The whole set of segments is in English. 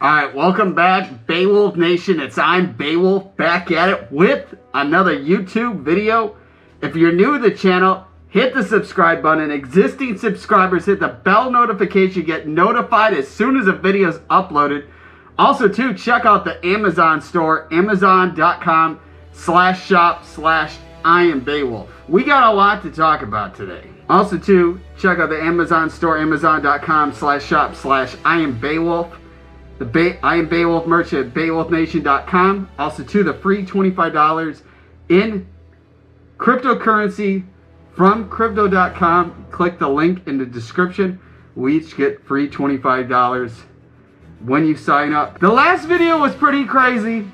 Alright, welcome back, Beowulf Nation. I'm Beowulf back at it with another YouTube video. If you're new to the channel, hit the subscribe button. Existing subscribers, hit the bell notification, get notified as soon as a video is uploaded. Also, too, check out the Amazon store, amazon.com/shop/IamBeowulf. We got a lot to talk about today. Also, too, check out the Amazon store, amazon.com/shop/IamBeowulf. The I Am Beowulf merch at BeowulfNation.com. Also, to the free $25 in cryptocurrency from Crypto.com. Click the link in the description. We each get free $25 when you sign up. The last video was pretty crazy.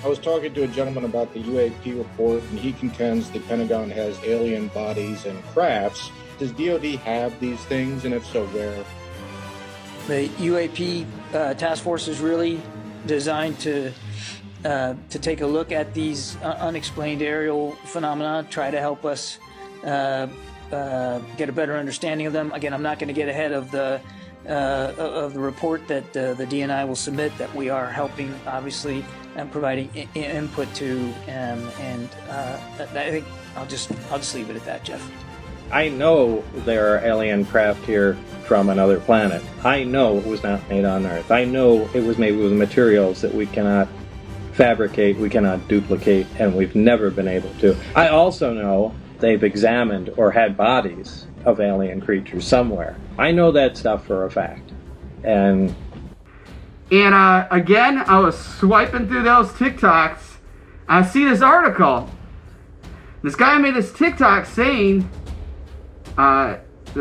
I was talking to a gentleman about the UAP report, and he contends the Pentagon has alien bodies and crafts. Does DoD have these things, and if so, where? The UAP task force is really designed to take a look at these unexplained aerial phenomena, try to help us get a better understanding of them. Again, I'm not going to get ahead of the report that the DNI will submit, that we are helping, obviously, and providing input to, and I think I'll just leave it at that, Jeff. I know there are alien craft here from another planet. I know it was not made on Earth. I know it was made with materials that we cannot fabricate, we cannot duplicate, and we've never been able to. I also know they've examined or had bodies of alien creatures somewhere. I know that stuff for a fact. And again, I was swiping through those TikToks. I see this article. This guy made this TikTok saying the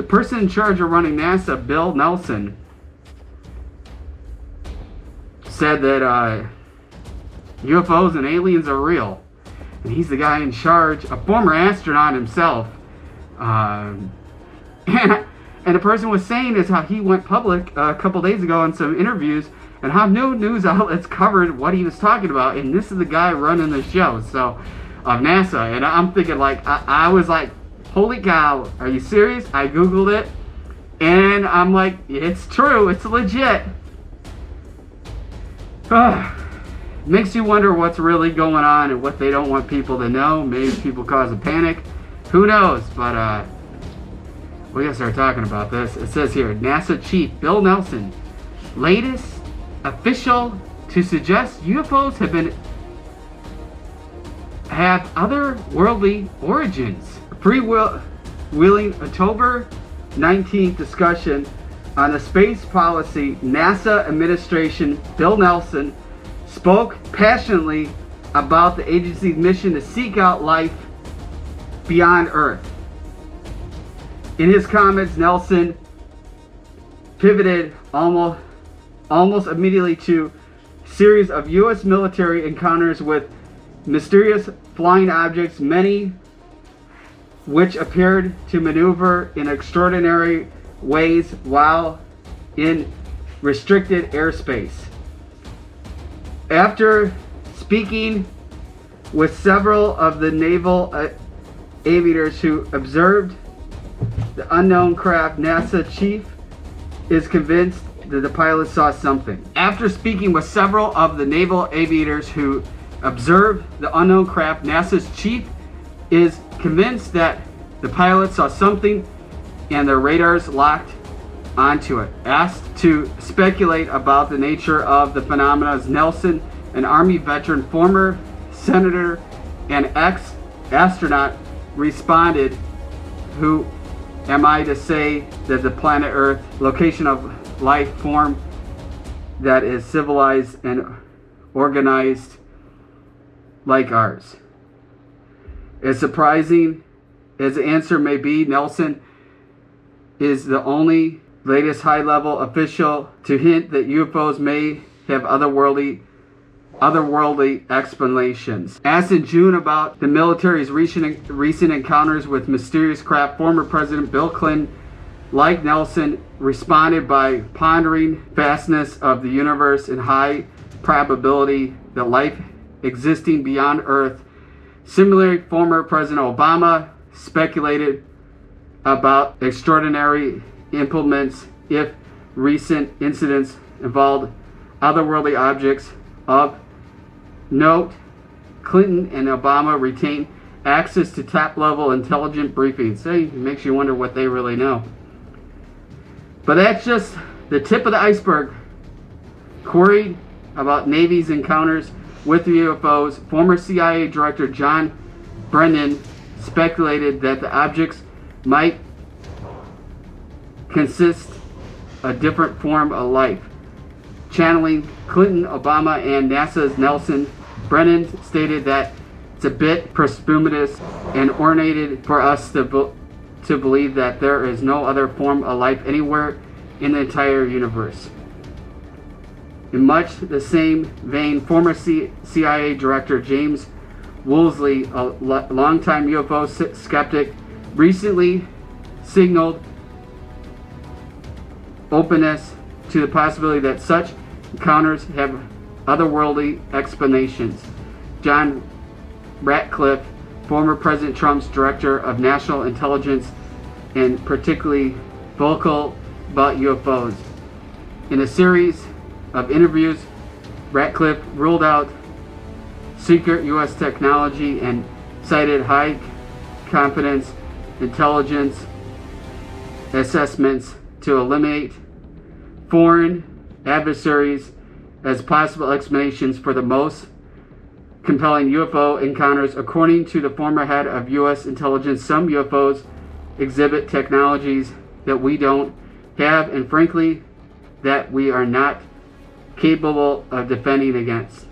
person in charge of running NASA, Bill Nelson, said that UFOs and aliens are real. And he's the guy in charge, a former astronaut himself. And the person was saying is how he went public a couple days ago in some interviews, and how no news outlets covered what he was talking about. And this is the guy running the show, so, of NASA. And I'm thinking, like, I was like, holy cow, are you serious? I Googled it, and I'm like, it's true, it's legit. Makes you wonder what's really going on and what they don't want people to know. Maybe people cause a panic. Who knows? But we gotta start talking about this. It says here, NASA Chief Bill Nelson, latest official to suggest UFOs have otherworldly origins. Freewheeling October 19th discussion on the space policy. NASA administration Bill Nelson spoke passionately about the agency's mission to seek out life beyond Earth. In his comments, Nelson pivoted almost immediately to a series of U.S. military encounters with mysterious flying objects, many which appeared to maneuver in extraordinary ways while in restricted airspace. After speaking with several of the naval aviators who observed the unknown craft, NASA chief is convinced that the pilot saw something. After speaking with several of the naval aviators who observed the unknown craft, NASA's chief is convinced that the pilot saw something and their radars locked onto it. Asked to speculate about the nature of the phenomena, Nelson, an Army veteran, former senator, and ex-astronaut, responded, "Who am I to say that the planet Earth, location of life form that is civilized and organized like ours?" As surprising as the answer may be, Nelson is the only latest high-level official to hint that UFOs may have otherworldly explanations. Asked in June about the military's recent encounters with mysterious craft, former President Bill Clinton, like Nelson, responded by pondering vastness of the universe and high probability that life existing beyond Earth. Similarly, former President Obama speculated about extraordinary implements if recent incidents involved otherworldly objects. Of note, Clinton and Obama retain access to top-level intelligence briefings. It makes you wonder what they really know. But that's just the tip of the iceberg. Queried about Navy's encounters with UFOs, former CIA Director John Brennan speculated that the objects might consist a different form of life. Channeling Clinton, Obama, and NASA's Nelson, Brennan stated that it's a bit presumptuous and ornated for us to believe that there is no other form of life anywhere in the entire universe. In much the same vein, former CIA Director James Woolsey, a longtime UFO skeptic, recently signaled openness to the possibility that such encounters have otherworldly explanations. John Ratcliffe, former President Trump's Director of National Intelligence, and particularly vocal about UFOs. In a series of interviews, Ratcliffe ruled out secret U.S. technology and cited high confidence intelligence assessments to eliminate foreign adversaries as possible explanations for the most compelling UFO encounters. According to the former head of U.S. intelligence, some UFOs exhibit technologies that we don't have, and frankly, that we are not capable of defending against.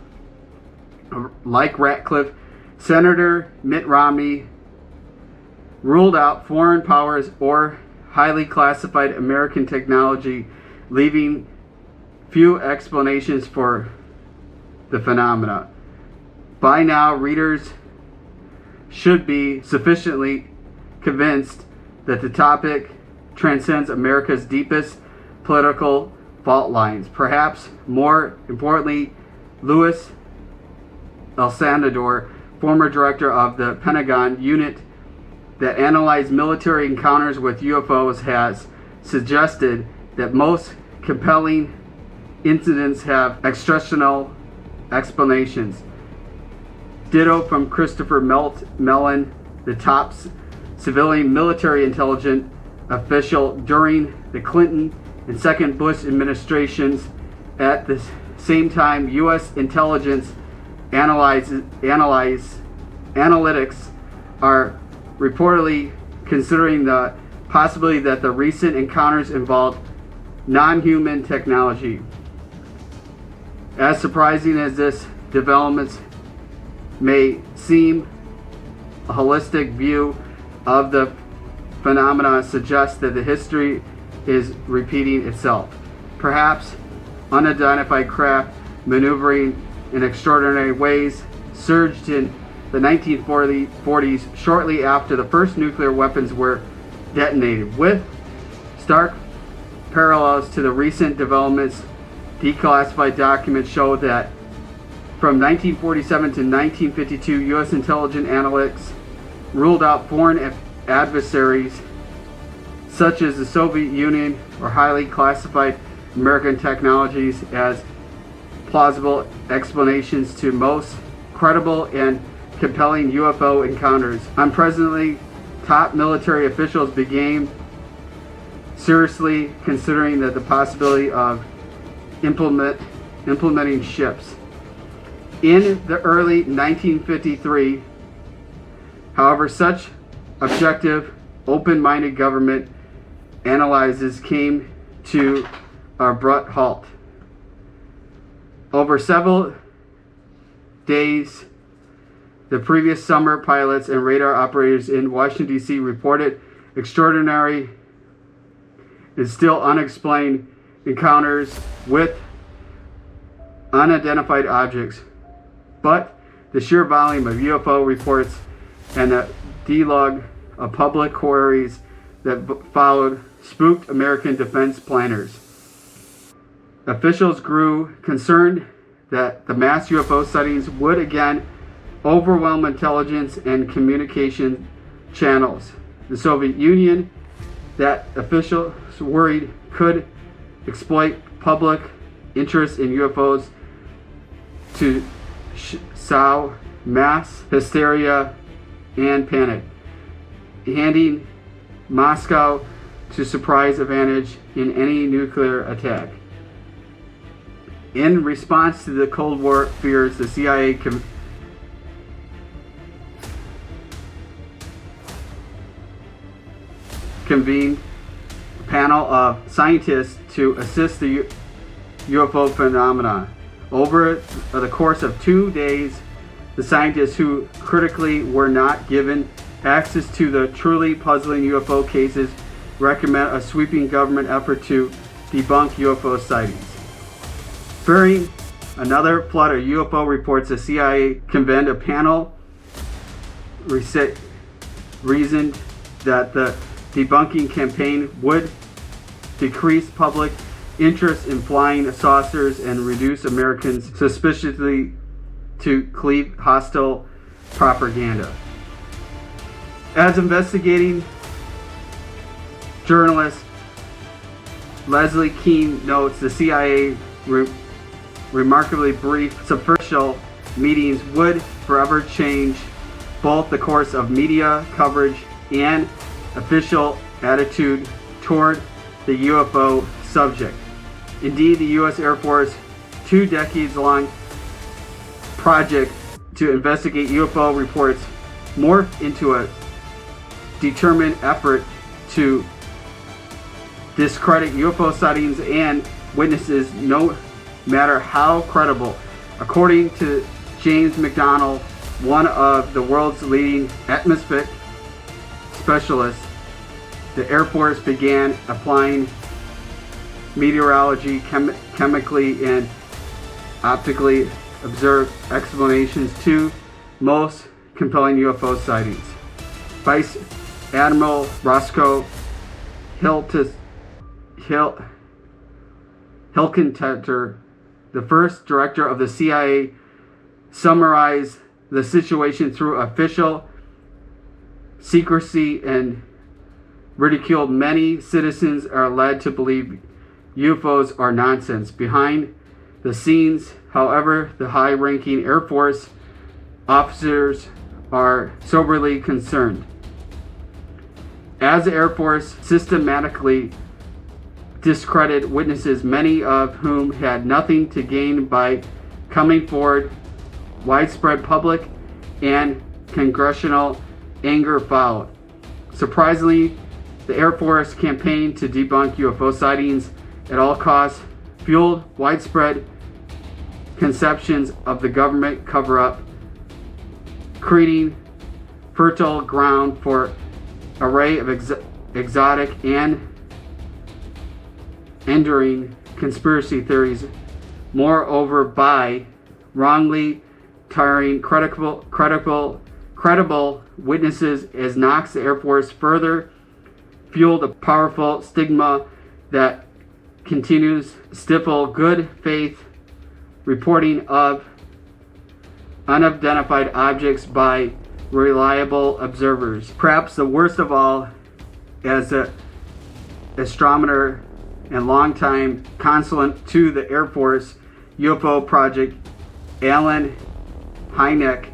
Like Ratcliffe, Senator Mitt Romney ruled out foreign powers or highly classified American technology, leaving few explanations for the phenomena. By now, readers should be sufficiently convinced that the topic transcends America's deepest political fault lines. Perhaps more importantly, Luis Elizondo, former director of the Pentagon unit that analyzed military encounters with UFOs, has suggested that most compelling incidents have extraterrestrial explanations. Ditto from Christopher Mellon, the top civilian military intelligence official during the Clinton and second Bush administrations. At the same time, U.S. intelligence analytics are reportedly considering the possibility that the recent encounters involved non-human technology. As surprising as this development may seem, a holistic view of the phenomena suggests that the history is repeating itself. Perhaps unidentified craft maneuvering in extraordinary ways surged in the 1940s, shortly after the first nuclear weapons were detonated, with stark parallels to the recent developments. Declassified documents show that from 1947 to 1952, U.S. intelligence analysts ruled out foreign adversaries such as the Soviet Union or highly classified American technologies as plausible explanations to most credible and compelling UFO encounters. Unprecedented top military officials began seriously considering the possibility of implementing ships. In the early 1953, however, such objective, open-minded government analyses came to an abrupt halt. Over several days, the previous summer, pilots and radar operators in Washington, D.C. reported extraordinary and still unexplained encounters with unidentified objects. But the sheer volume of UFO reports and the deluge of public queries that followed spooked American defense planners. Officials grew concerned that the mass UFO sightings would again overwhelm intelligence and communication channels. The Soviet Union, that officials worried could exploit public interest in UFOs to sow mass hysteria and panic, handing Moscow to surprise advantage in any nuclear attack. In response to the Cold War fears, the CIA convened a panel of scientists to assess the UFO phenomena. Over the course of 2 days, the scientists who critically were not given access to the truly puzzling UFO cases recommend a sweeping government effort to debunk UFO sightings. Fearing another flood of UFO reports, the CIA convened a panel reasoned that the debunking campaign would decrease public interest in flying saucers and reduce Americans suspiciously to cleave hostile propaganda. As investigating journalist Leslie Kean notes, the CIA remarkably brief superficial meetings would forever change both the course of media coverage and official attitude toward the UFO subject. Indeed, the U.S. Air Force 2 decades-long project to investigate UFO reports morphed into a determined effort to discredit UFO sightings and witnesses, no matter how credible. According to James McDonnell, one of the world's leading atmospheric specialists, the Air Force began applying meteorology, chemically, and optically observed explanations to most compelling UFO sightings. Vice Admiral Roscoe Hilkentetter, the first director of the CIA, summarized the situation through official secrecy and ridiculed many citizens are led to believe UFOs are nonsense. Behind the scenes, however, the high-ranking Air Force officers are soberly concerned. As the Air Force systematically discredited witnesses, many of whom had nothing to gain by coming forward, widespread public and congressional anger followed. Surprisingly, the Air Force campaign to debunk UFO sightings at all costs fueled widespread conceptions of the government cover-up, creating fertile ground for an array of exotic and enduring conspiracy theories. Moreover, by wrongly tarring credible witnesses as Knox, the Air Force further fueled a powerful stigma that continues to stifle good faith reporting of unidentified objects by reliable observers. Perhaps the worst of all, as an astronomer and longtime consultant to the Air Force UFO project, Alan Hynek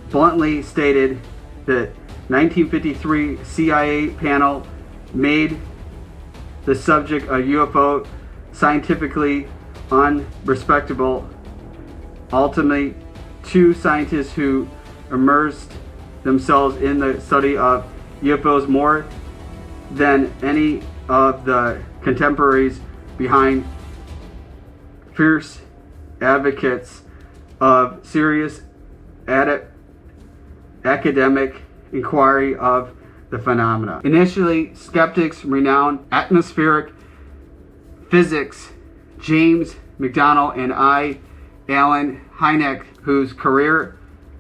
bluntly stated that 1953 CIA panel made the subject of UFO scientifically unrespectable. Ultimately, two scientists who immersed themselves in the study of UFOs more than any of the contemporaries behind fierce advocates of serious academic inquiry of the phenomena. Initially, skeptics renowned atmospheric physics James McDonald and Alan Hynek, whose career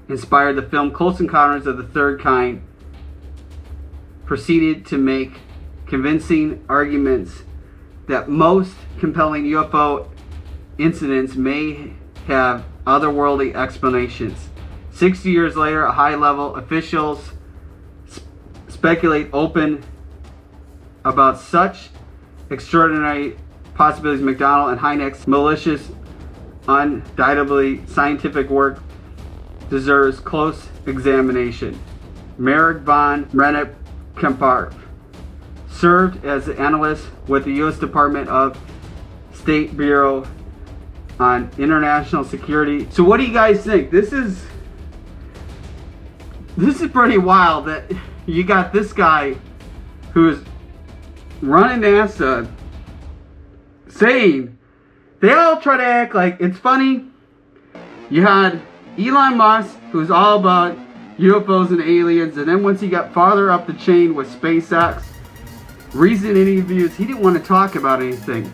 inspired the film Close Encounters of the Third Kind, proceeded to make convincing arguments that most compelling UFO incidents may have otherworldly explanations. 60 years later, high-level officials speculate open about such extraordinary possibilities. McDonald and Hynek's malicious, undoubtedly scientific work deserves close examination. Merrick von Rennenkamp served as an analyst with the U.S. Department of State Bureau on International Security. So what do you guys think? This is pretty wild that you got this guy who's running NASA saying, they all try to act like it's funny. You had Elon Musk, who's all about UFOs and aliens, and then once he got farther up the chain with SpaceX, recent interviews, he didn't want to talk about anything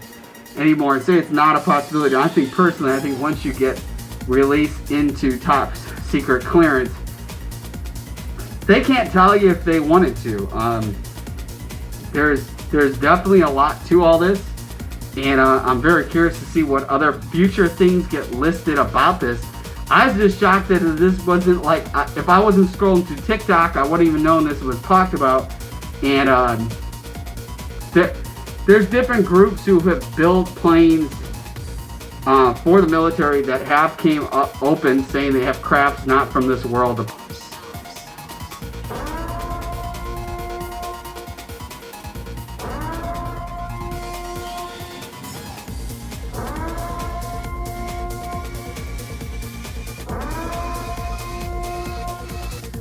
anymore and say it's not a possibility. I think personally, once you get released into top secret clearance, they can't tell you if they wanted to. There's definitely a lot to all this, and I'm very curious to see what other future things get listed about this. I was just shocked that this wasn't like, if I wasn't scrolling through TikTok, I wouldn't even known this was talked about. And there's different groups who have built planes for the military that have came up open saying they have crafts not from this world.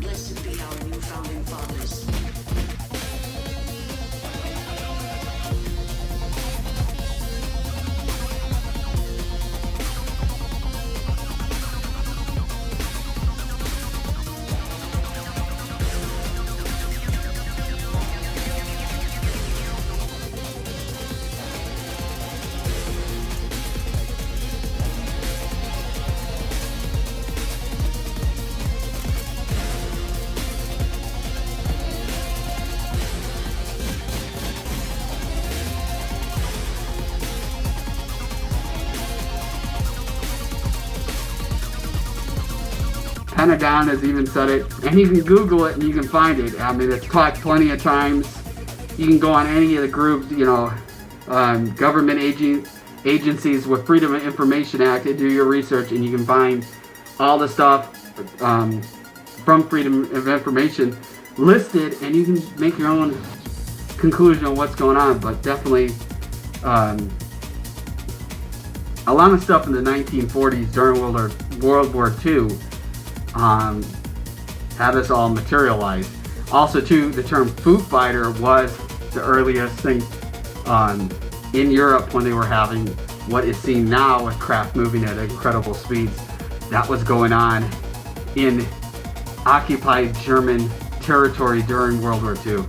Blessed be our new founding fathers. Pentagon has even said it, and you can Google it and you can find it. I mean, it's taught plenty of times. You can go on any of the groups, government agencies with Freedom of Information Act and do your research, and you can find all the stuff from Freedom of Information listed, and you can make your own conclusion on what's going on. But definitely a lot of stuff in the 1940s during World War II had this all materialized. Also, too, the term Foo Fighter was the earliest thing in Europe when they were having what is seen now with craft moving at incredible speeds. That was going on in occupied German territory during World War II.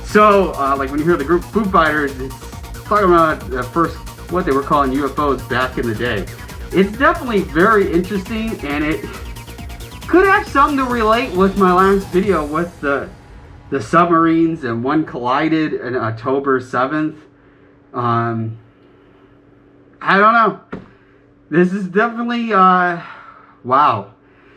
So, like when you hear the group Foo Fighters, it's talking about the first, what they were calling UFOs back in the day. It's definitely very interesting, and it could have something to relate with my last video with the submarines, and one collided on October 7th. I don't know. This is definitely, wow.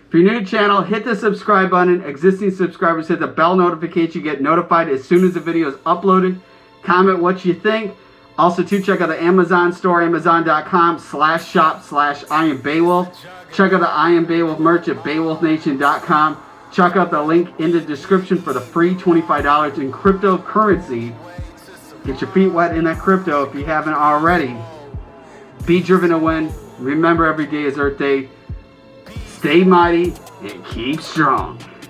If you're new to the channel, hit the subscribe button. Existing subscribers, hit the bell notification. You get notified as soon as the video is uploaded. Comment what you think. Also, too, check out the Amazon store, amazon.com/shop/IamBeowulf. Check out the I Am Beowulf merch at BeowulfNation.com. Check out the link in the description for the free $25 in cryptocurrency Get your feet wet in that crypto if you haven't already. Be driven to win. Remember, every day is Earth Day. Stay mighty and keep strong.